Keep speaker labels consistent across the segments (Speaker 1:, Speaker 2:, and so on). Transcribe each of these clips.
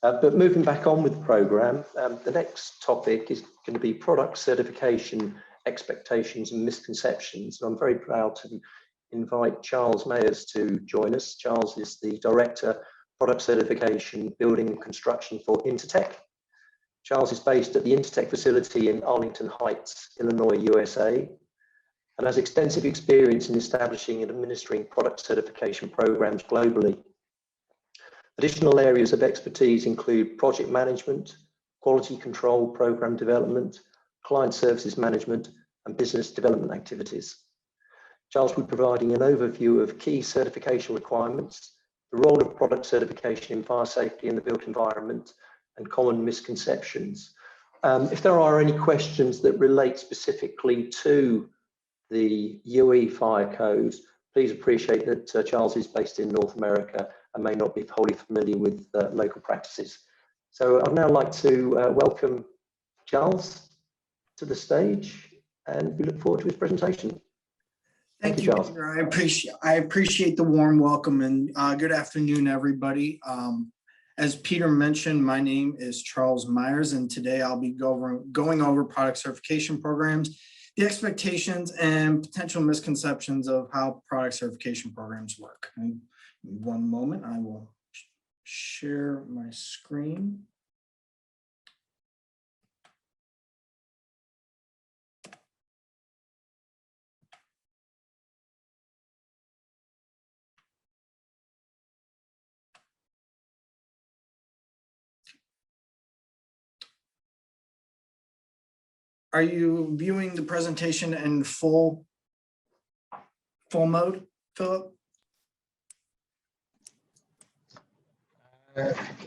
Speaker 1: But moving back on with the programme, the next topic is going to be product certification, expectations and misconceptions. And I'm very proud to invite Charles Meyers to join us. Charles is the Director, Product Certification, Building and Construction for Intertek. Charles is based at the Intertek facility in Arlington Heights, Illinois, USA, and has extensive experience in establishing and administering product certification programs globally. Additional areas of expertise include project management, quality control, program development, client services management, and business development activities. Charles will be providing an overview of key certification requirements, the role of product certification in fire safety in the built environment, and common misconceptions. If there are any questions that relate specifically to the UE fire codes, please appreciate that Charles is based in North America and may not be wholly familiar with local practices. So I'd now like to welcome Charles to the stage, and we look forward to his presentation.
Speaker 2: Thank you,
Speaker 1: Charles.
Speaker 2: Peter. I appreciate the warm welcome, and good afternoon, everybody. As Peter mentioned, my name is Charles Meyers, and today I'll be going over product certification programs, the expectations and potential misconceptions of how product certification programs work. And one moment, I will share my screen. Are you viewing the presentation in full mode, Philip?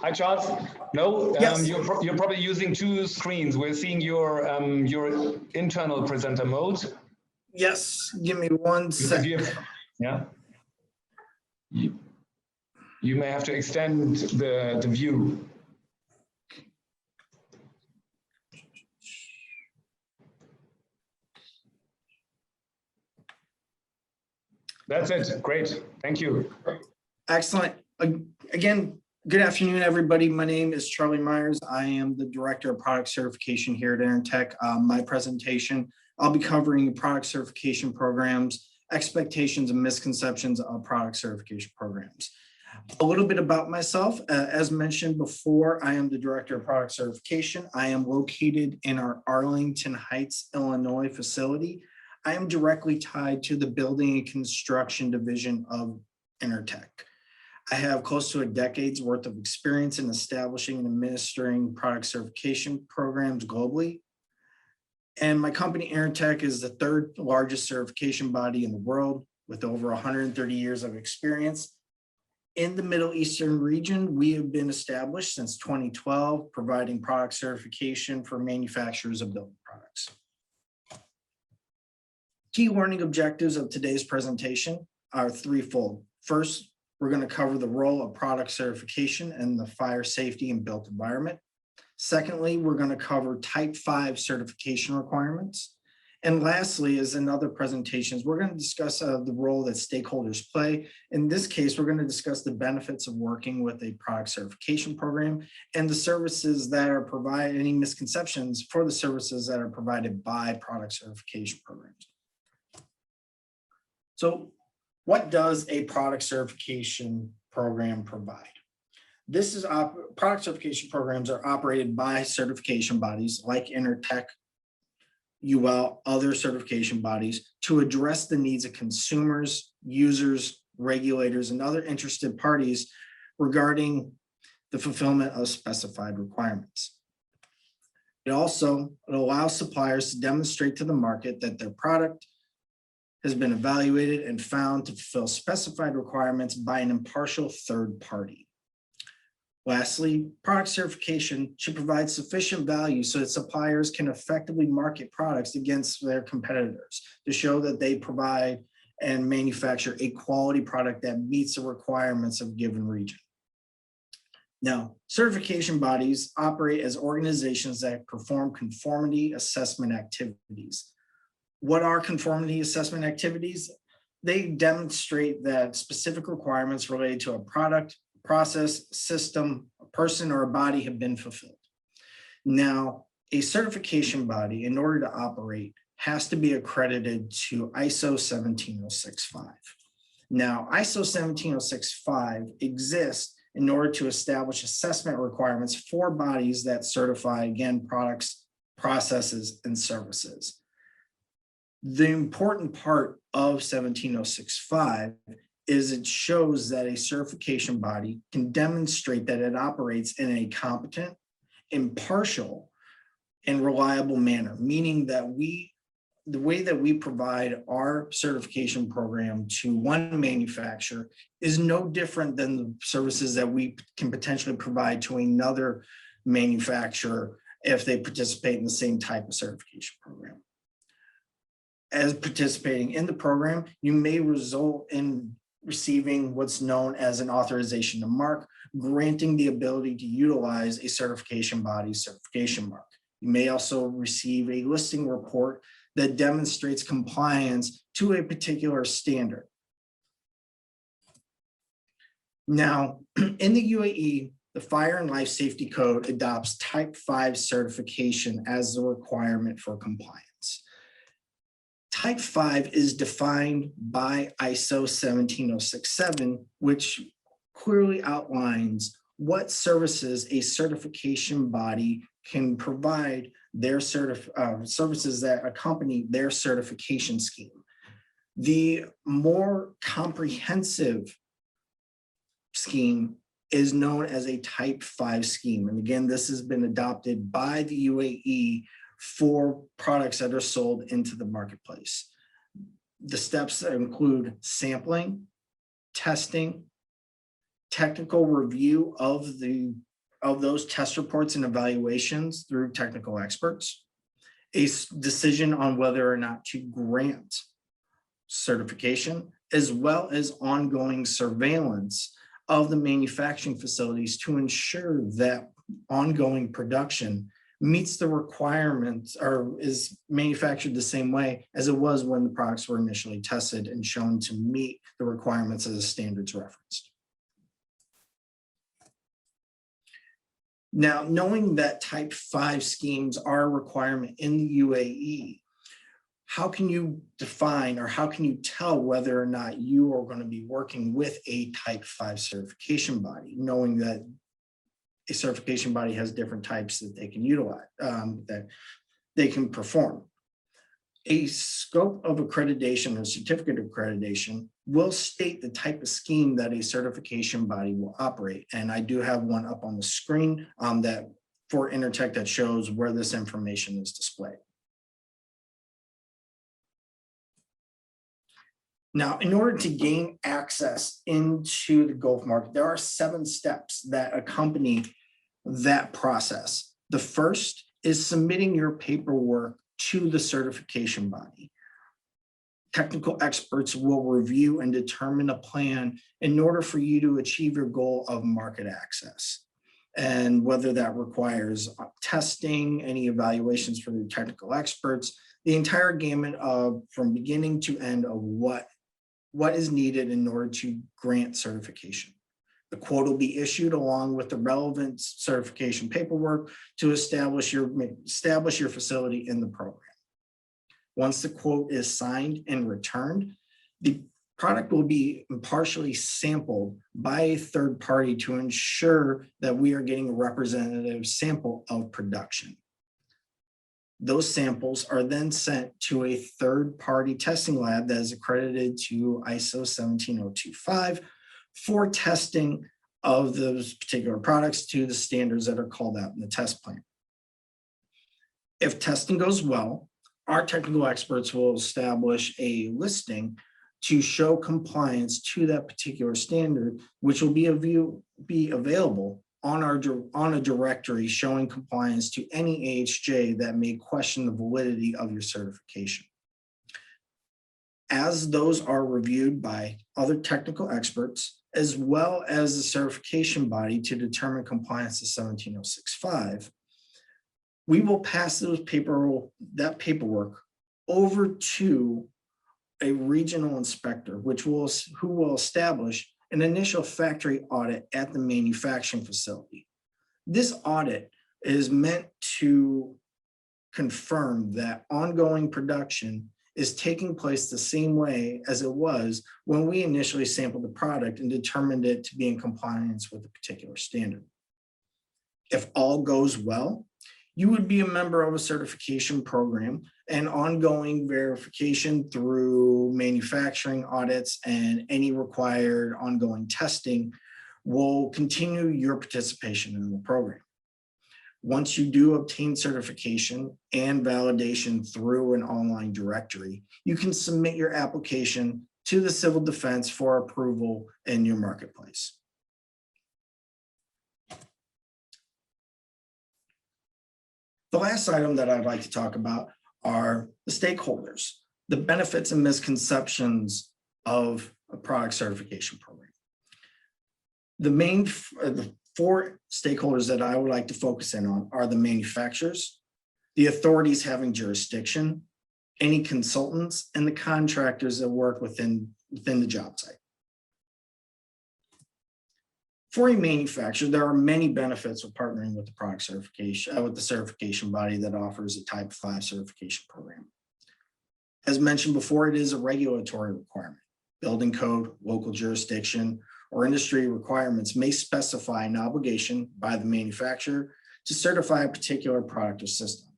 Speaker 3: Hi, Charles. No,
Speaker 2: Yes.
Speaker 3: You're probably using two screens. We're seeing your internal presenter mode.
Speaker 2: Yes. Give me 1 second.
Speaker 3: Yeah. You may have to extend the view. That's it. Great. Thank you.
Speaker 2: Excellent. Again, good afternoon, everybody. My name is Charlie Meyers. I am the Director of Product Certification here at Intertek. My presentation, I'll be covering product certification programs, expectations and misconceptions of product certification programs. A little bit about myself. As mentioned before, I am the Director of Product Certification. I am located in our Arlington Heights, Illinois facility. I am directly tied to the building and construction division of Intertek. I have close to a decade's worth of experience in establishing and administering product certification programs globally. And my company, Intertek, is the third largest certification body in the world with over 130 years of experience. In the Middle Eastern region, we have been established since 2012, providing product certification for manufacturers of building products. Key learning objectives of today's presentation are threefold. First, we're going to cover the role of product certification in the fire safety and built environment. Secondly, we're going to cover Type 5 certification requirements. And lastly, as in other presentations, we're going to discuss the role that stakeholders play. In this case, we're going to discuss the benefits of working with a product certification program and the services that are provided, any misconceptions for the services that are provided by product certification programs. So what does a product certification program provide? This is product certification programs are operated by certification bodies like Intertek, UL, other certification bodies to address the needs of consumers, users, regulators, and other interested parties regarding the fulfillment of specified requirements. It allows suppliers to demonstrate to the market that their product has been evaluated and found to fulfill specified requirements by an impartial third party. Lastly, product certification should provide sufficient value so that suppliers can effectively market products against their competitors to show that they provide and manufacture a quality product that meets the requirements of a given region. Now, certification bodies operate as organizations that perform conformity assessment activities. What are conformity assessment activities? They demonstrate that specific requirements related to a product, process, system, person or a body have been fulfilled. Now, a certification body, in order to operate, has to be accredited to ISO 17065. Now, ISO 17065 exists in order to establish assessment requirements for bodies that certify, again, products, processes, and services. The important part of 17065 is it shows that a certification body can demonstrate that it operates in a competent, impartial, and reliable manner, meaning that the way that we provide our certification program to one manufacturer is no different than the services that we can potentially provide to another manufacturer if they participate in the same type of certification program. As participating in the program, you may result in receiving what's known as an authorization to mark, granting the ability to utilize a certification body's certification mark. You may also receive a listing report that demonstrates compliance to a particular standard. Now, in the UAE, the Fire and Life Safety Code adopts Type 5 certification as the requirement for compliance. Type 5 is defined by ISO 17067, which clearly outlines what services a certification body can provide their services that accompany their certification scheme. The more comprehensive scheme is known as a Type 5 scheme. And again, this has been adopted by the UAE for products that are sold into the marketplace. The steps include sampling, testing, technical review of those test reports and evaluations through technical experts, a decision on whether or not to grant certification, as well as ongoing surveillance of the manufacturing facilities to ensure that ongoing production meets the requirements or is manufactured the same way as it was when the products were initially tested and shown to meet the requirements as the standards referenced. Now, knowing that Type 5 schemes are a requirement in the UAE, how can you define or how can you tell whether or not you are going to be working with a Type 5 certification body, knowing that a certification body has different types that they can utilize, that they can perform? A scope of accreditation or certificate of accreditation will state the type of scheme that a certification body will operate. And I do have one up on the screen that for Intertek that shows where this information is displayed. Now, in order to gain access into the Gulf market, there are 7 steps that accompany that process. The first is submitting your paperwork to the certification body. Technical experts will review and determine a plan in order for you to achieve your goal of market access. And whether that requires testing, any evaluations from the technical experts, the entire gamut of from beginning to end of what is needed in order to grant certification. The quote will be issued along with the relevant certification paperwork to establish your facility in the program. Once the quote is signed and returned, the product will be impartially sampled by a third party to ensure that we are getting a representative sample of production. Those samples are then sent to a third-party testing lab that is accredited to ISO 17025 for testing of those particular products to the standards that are called out in the test plan. If testing goes well, our technical experts will establish a listing to show compliance to that particular standard, which will be available on a directory showing compliance to any AHJ that may question the validity of your certification. As those are reviewed by other technical experts, as well as the certification body to determine compliance to 17065, we will pass that paperwork over to a regional inspector, who will establish an initial factory audit at the manufacturing facility. This audit is meant to confirm that ongoing production is taking place the same way as it was when we initially sampled the product and determined it to be in compliance with a particular standard. If all goes well, you would be a member of a certification program, and ongoing verification through manufacturing audits and any required ongoing testing will continue your participation in the program. Once you do obtain certification and validation through an online directory, you can submit your application to the Civil Defense for approval in your marketplace. The last item that I'd like to talk about are the stakeholders, the benefits and misconceptions of a product certification program. The four stakeholders that I would like to focus in on are the manufacturers, the authorities having jurisdiction, any consultants, and the contractors that work within the job site. For a manufacturer, there are many benefits of partnering with the product certification, with the certification body that offers a Type 5 certification program. As mentioned before, it is a regulatory requirement. Building code, local jurisdiction, or industry requirements may specify an obligation by the manufacturer to certify a particular product or system.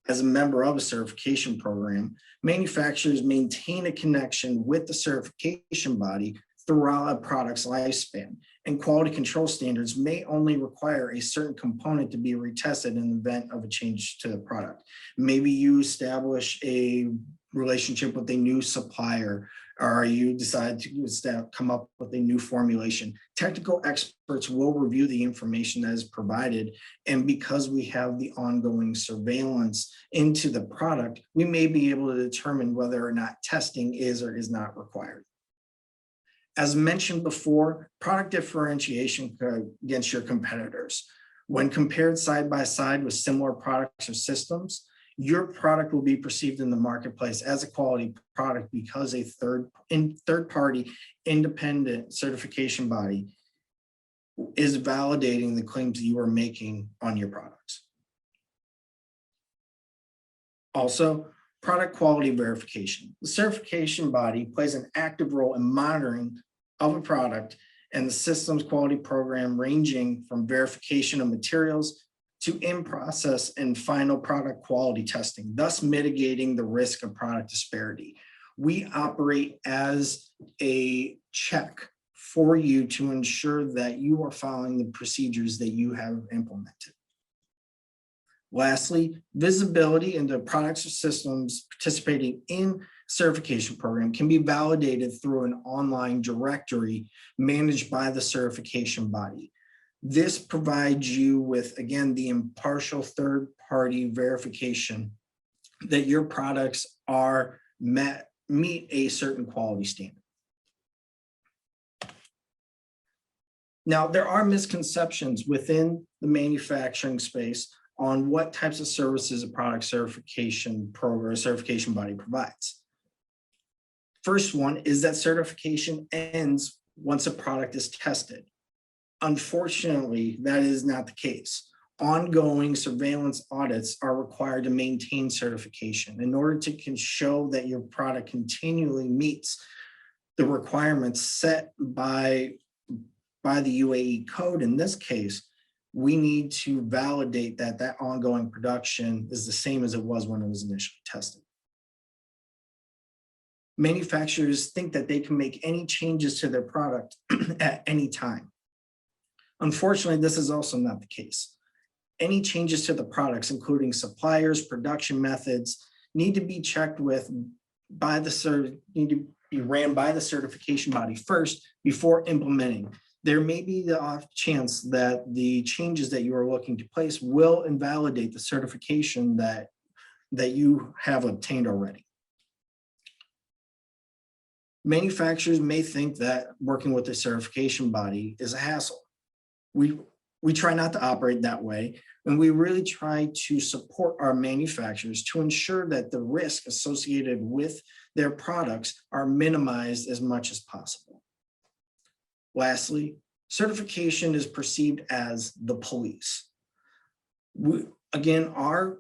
Speaker 2: As a member of a certification program, manufacturers maintain a connection with the certification body throughout a product's lifespan, and quality control standards may only require a certain component to be retested in the event of a change to the product. Maybe you establish a relationship with a new supplier, or you decide to come up with a new formulation. Technical experts will review the information that is provided, and because we have the ongoing surveillance into the product, we may be able to determine whether or not testing is or is not required. As mentioned before, product differentiation against your competitors. When compared side by side with similar products or systems, your product will be perceived in the marketplace as a quality product because a third-party independent certification body is validating the claims that you are making on your products. Also, product quality verification. The certification body plays an active role in monitoring of a product and the systems quality program, ranging from verification of materials to in-process and final product quality testing, thus mitigating the risk of product disparity. We operate as a check for you to ensure that you are following the procedures that you have implemented. Lastly, visibility into products or systems participating in certification program can be validated through an online directory managed by the certification body. This provides you with, again, the impartial third-party verification that your products are meet a certain quality standard. Now, there are misconceptions within the manufacturing space on what types of services a product certification program or certification body provides. First one is that certification ends once a product is tested. Unfortunately, that is not the case. Ongoing surveillance audits are required to maintain certification in order to show that your product continually meets the requirements set by the UAE code. In this case, we need to validate that that ongoing production is the same as it was when it was initially tested. Manufacturers think that they can make any changes to their product at any time. Unfortunately, this is also not the case. Any changes to the products, including suppliers, production methods, need to be checked with by the need to be ran by the certification body first before implementing. There may be the off chance that the changes that you are looking to place will invalidate the certification that you have obtained already. Manufacturers may think that working with a certification body is a hassle. We try not to operate that way, and we really try to support our manufacturers to ensure that the risk associated with their products are minimized as much as possible. Lastly, Certification is perceived as the police. Again, our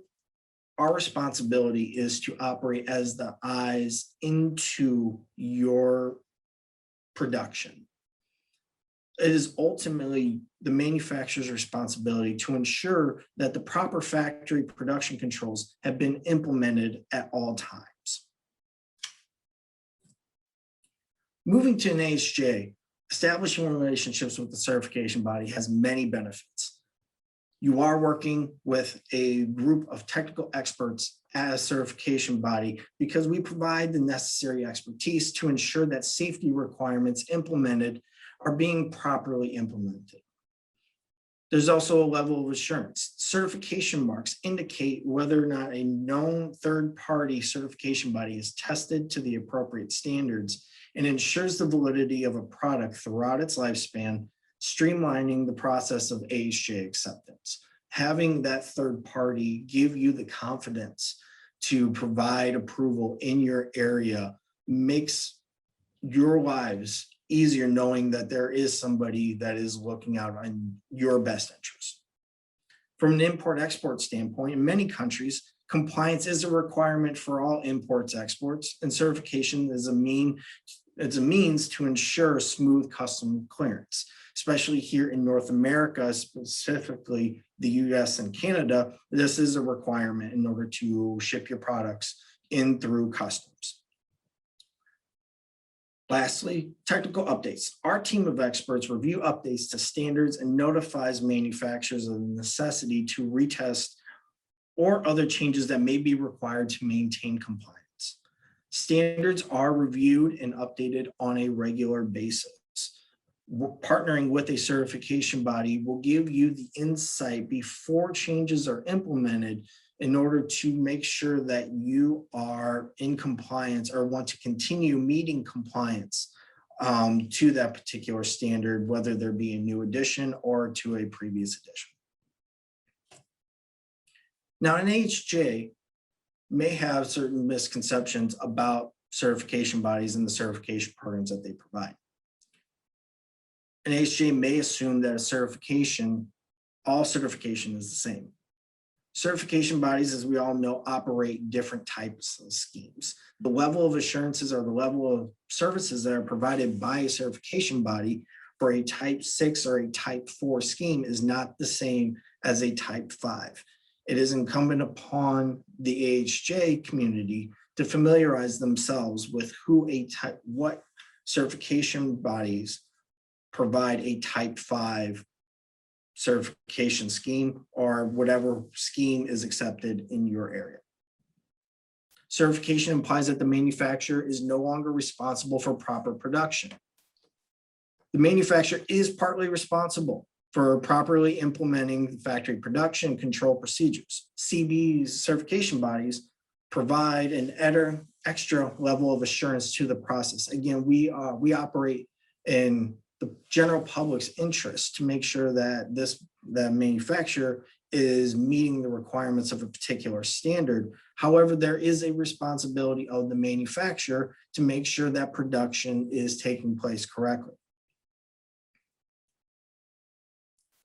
Speaker 2: responsibility is to operate as the eyes into your production. It is ultimately the manufacturer's responsibility to ensure that the proper factory production controls have been implemented at all times. Moving to an AHJ, establishing relationships with the certification body has many benefits. You are working with a group of technical experts as a certification body because we provide the necessary expertise to ensure that safety requirements implemented are being properly implemented. There's also a level of assurance. Certification marks indicate whether or not a known third-party certification body is tested to the appropriate standards and ensures the validity of a product throughout its lifespan, streamlining the process of AHJ acceptance. Having that third party give you the confidence to provide approval in your area makes your lives easier, knowing that there is somebody that is looking out on your best interest. From an import-export standpoint, in many countries, compliance is a requirement for all imports, exports, and certification is a means to ensure smooth custom clearance. Especially here in North America, specifically the US and Canada, this is a requirement in order to ship your products in through customs. Lastly, technical updates. Our team of experts review updates to standards and notifies manufacturers of the necessity to retest or other changes that may be required to maintain compliance. Standards are reviewed and updated on a regular basis. Partnering with a certification body will give you the insight before changes are implemented in order to make sure that you are in compliance or want to continue meeting compliance to that particular standard, whether there be a new addition or to a previous addition. Now, an AHJ may have certain misconceptions about certification bodies and the certification programs that they provide. An AHJ may assume that all certification is the same. Certification bodies, as we all know, operate different types of schemes. The level of assurances or the level of services that are provided by a certification body for a type 6 or a type 4 scheme is not the same as a type 5. It is incumbent upon the AHJ community to familiarize themselves with what certification bodies provide a type 5 certification scheme or whatever scheme is accepted in your area. Certification implies that the manufacturer is no longer responsible for proper production. The manufacturer is partly responsible for properly implementing factory production control procedures. CB's certification bodies provide an extra level of assurance to the process. Again, we operate in the general public's interest to make sure that the manufacturer is meeting the requirements of a particular standard. However, there is a responsibility of the manufacturer to make sure that production is taking place correctly.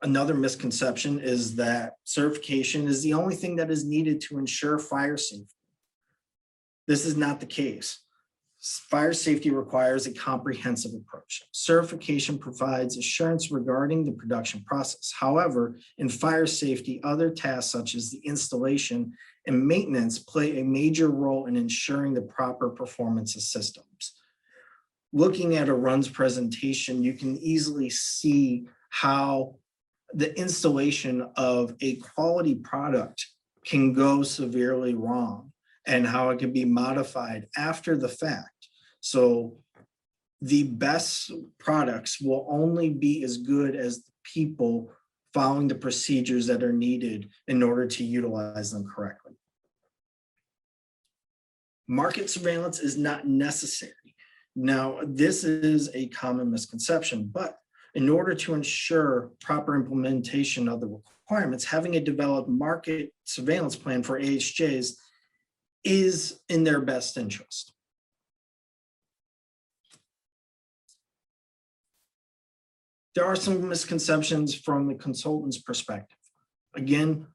Speaker 2: Another misconception is that certification is the only thing that is needed to ensure fire safety. This is not the case. Fire safety requires a comprehensive approach. Certification provides assurance regarding the production process. However, in fire safety, other tasks such as the installation and maintenance play a major role in ensuring the proper performance of systems. Looking at a RUNS presentation, you can easily see how the installation of a quality product can go severely wrong and how it can be modified after the fact. So the best products will only be as good as the people following the procedures that are needed in order to utilize them correctly. Market surveillance is not necessary. Now, this is a common misconception, but in order to ensure proper implementation of the requirements, having a developed market surveillance plan for AHJs is in their best interest. There are some misconceptions from the consultant's perspective. Again,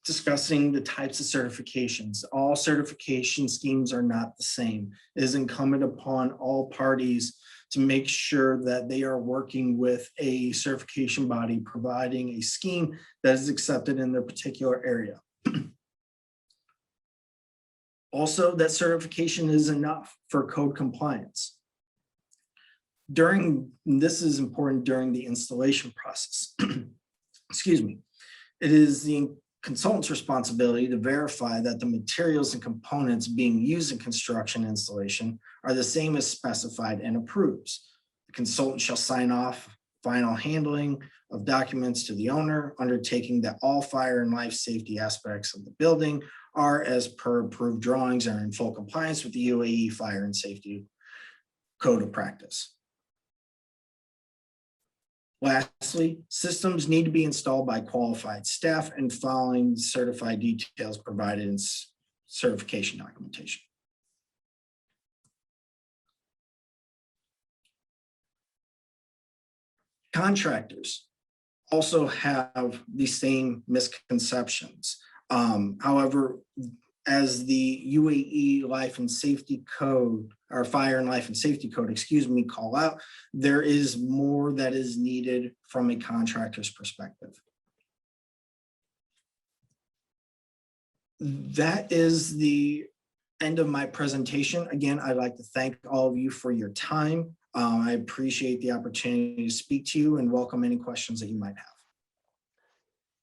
Speaker 2: discussing the types of certifications. All certification schemes are not the same. It is incumbent upon all parties to make sure that they are working with a certification body providing a scheme that is accepted in their particular area. Also, that certification is enough for code compliance. This is important during the installation process. Excuse me. It is the consultant's responsibility to verify that the materials and components being used in construction installation are the same as specified and approves. The consultant shall sign off final handling of documents to the owner, undertaking that all fire and life safety aspects of the building are as per approved drawings and are in full compliance with the UAE Fire and Safety Code of Practice. Lastly, systems need to be installed by qualified staff and following certified details provided in certification documentation. Contractors also have the same misconceptions. However, as the UAE Life and Safety Code, or Fire and Life and Safety Code, excuse me, call out, there is more that is needed from a contractor's perspective. That is the end of my presentation. Again, I'd like to thank all of you for your time. I appreciate the opportunity to speak to you and welcome any questions that you might have.